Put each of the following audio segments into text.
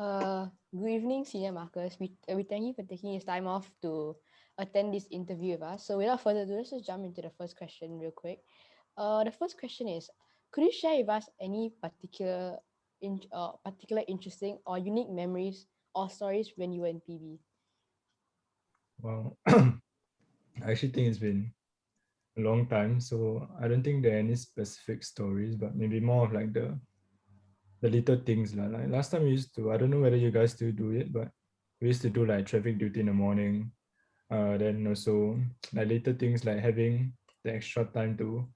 Good evening, Senior Marcus. We thank you for taking his time off to attend this interview with us. So without further ado, let's just jump into the first question real quick. The first question is, could you share with us any particular interesting or unique memories or stories when you were in PB? Well, I actually think it's been a long time, so I don't think there are any specific stories, but maybe more of like the little things. Like last time we used to, I don't know whether you guys still do it, but we used to do like traffic duty in the morning. Then also like little things like having the extra time to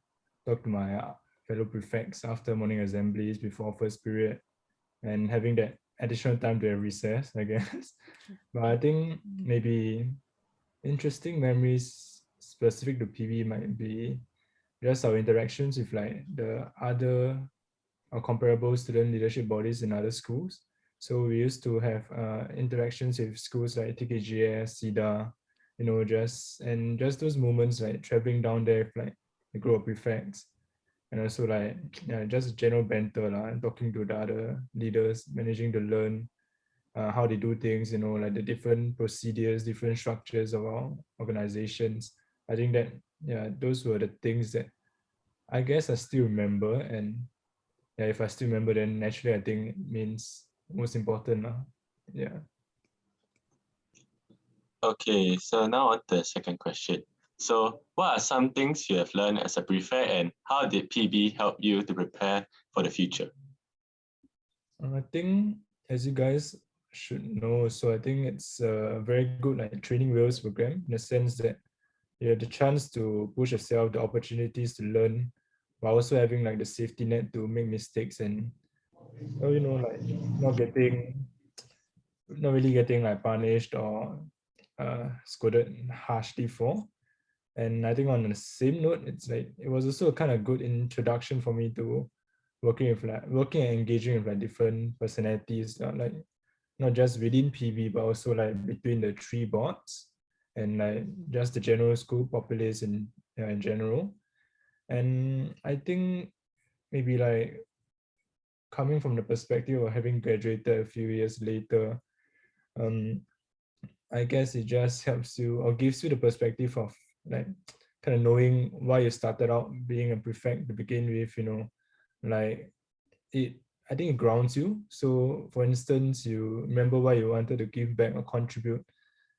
talk to my fellow prefects after morning assemblies before first period, and having that additional time to have recess, I guess. But I think maybe interesting memories specific to PV might be just our interactions with like the other or comparable student leadership bodies in other schools. So we used to have interactions with schools like TKGS, SIDA, just those moments like traveling down there with like a group of prefects, and also like just general banter and talking to the other leaders, managing to learn how they do things, like the different procedures, different structures of our organizations. I think that, yeah, those were the things that I guess I still remember. And yeah, if I still remember, then naturally I think it means most important. Yeah. Okay, so now on to the second question. So, what are some things you have learned as a prefect, and how did PB help you to prepare for the future? I think, as you guys should know, so I think it's a very good like training wheels program, in the sense that you have the chance to push yourself, the opportunities to learn, while also having like the safety net to make mistakes and like not getting not really getting like punished or scolded harshly for. And I think on the same note, it's like it was also a kind of good introduction for me to working and engaging with like different personalities, like not just within PB but also like between the three boards and like just the general school populace in general. And I think maybe like coming from the perspective of having graduated a few years later, um, I guess it just helps you or gives you the perspective of like kind of knowing why you started out being a prefect to begin with, like it I think it grounds you. So for instance, you remember why you wanted to give back or contribute,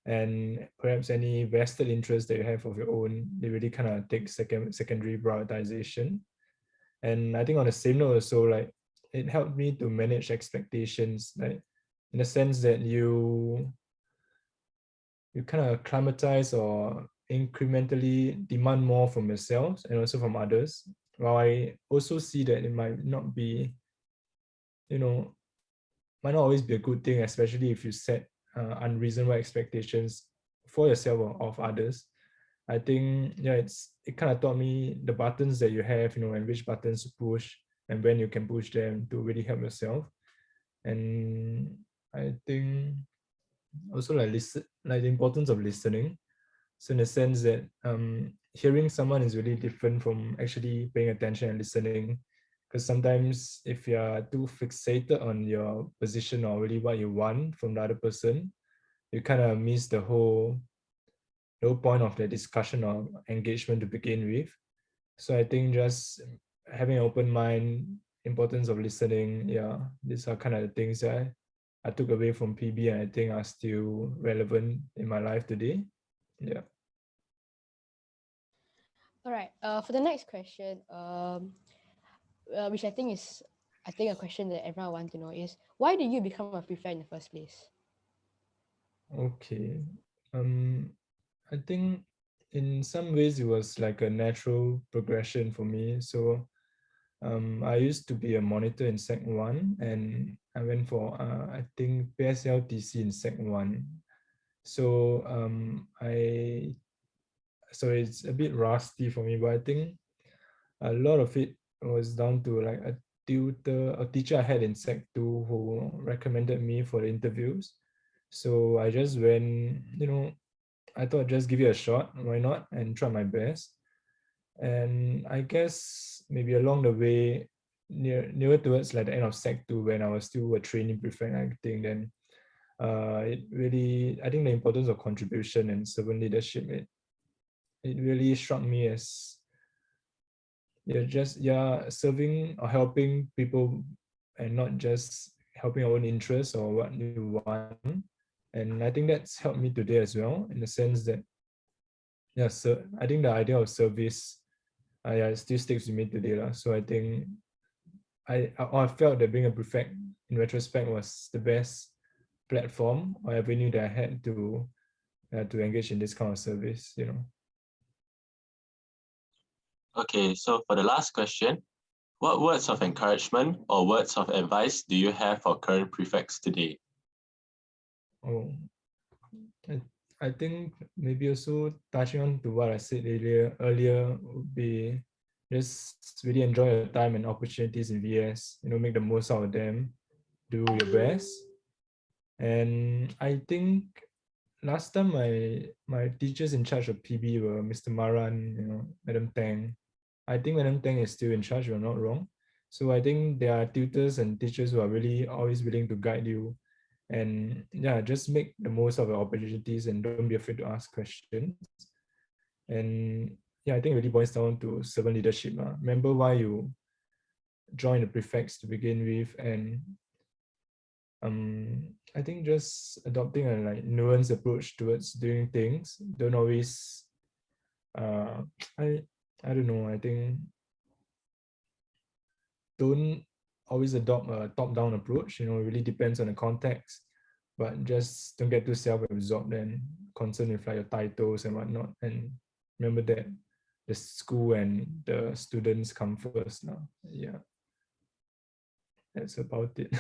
and perhaps any vested interest that you have of your own, they really kind of take secondary prioritization. And I think on the same note also, like it helped me to manage expectations, like in the sense that you kind of acclimatize or incrementally demand more from yourselves and also from others. While I also see that it might not be, you know, might not always be a good thing, especially if you set unreasonable expectations for yourself or of others. I think, yeah, it kind of taught me the buttons that you have, and which buttons to push and when you can push them to really help yourself. And I think also like listen, like the importance of listening. So in the sense that hearing someone is really different from actually paying attention and listening. Because sometimes if you're too fixated on your position or really what you want from the other person, you kind of miss the whole point of the discussion or engagement to begin with. So I think just having an open mind, importance of listening, yeah, these are kind of the things that I took away from PB, and I think are still relevant in my life today. Yeah. All right. For the next question, which I think a question that everyone wants to know is, why did you become a prefect in the first place? Okay. Um, I think in some ways it was like a natural progression for me. So I used to be a monitor in Sec 1, and I went for I think PSLTC in Sec 1. So so it's a bit rusty for me, but I think a lot of it was down to like a teacher I had in Sec 2 who recommended me for the interviews. So I just went, I thought just give it a shot, why not, and try my best. And I guess maybe along the way, nearer towards like the end of Sec 2 when I was still a training prefect, I think then it really, I think the importance of contribution and servant leadership, it really struck me as serving or helping people and not just helping our own interests or what you want. And I think that's helped me today as well, in the sense that so I think the idea of service it still sticks with me today. So I think I felt that being a prefect in retrospect was the best platform or avenue that I had to engage in this kind of service, Okay, so for the last question, what words of encouragement or words of advice do you have for current prefects today? Oh, I think maybe also touching on to what I said earlier would be just really enjoy your time and opportunities in VS, make the most out of them, do your best. And I think last time my teachers in charge of PB were Mr. Maran, Madam Tang. I think Madam Tang is still in charge, if I'm not wrong. So I think there are tutors and teachers who are really always willing to guide you. And just make the most of the opportunities and don't be afraid to ask questions. And I think it really boils down to servant leadership. Remember why you join the prefects to begin with, and I think just adopting a nuanced approach towards doing things. Don't always I don't know, I think don't always adopt a top-down approach. It really depends on the context, but just don't get too self-absorbed and concerned with your titles and whatnot. And remember that the school and the students come first now. Yeah, that's about it.